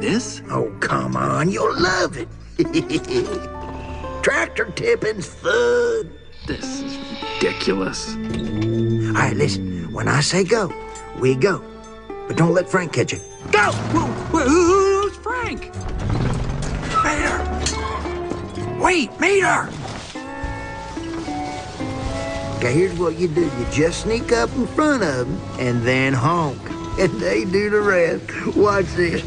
this? Oh, come on, you'll love it. Tractor tipping's fun. This is ridiculous. All right, listen. When I say go, we go. But don't let Frank catch you. Go! Who's Frank? Mater! Wait, Mater! Okay, here's what you do. You just sneak up in front of them and then honk. And they do the rest. Watch this.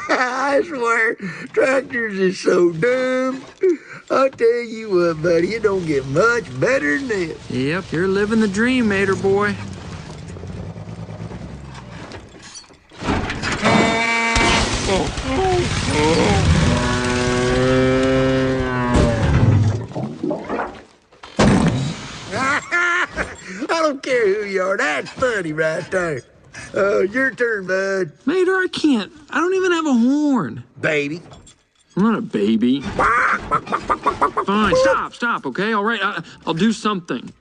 I swear, tractors is so dumb. I'll tell you what, buddy, it don't get much better than this. Yep, you're living the dream, Mater boy. I don't care who you are. That's funny right there. Your turn, bud. Mater, I can't. I don't even have a horn. Baby. I'm not a baby. Fine, stop, okay? All right, I'll do something.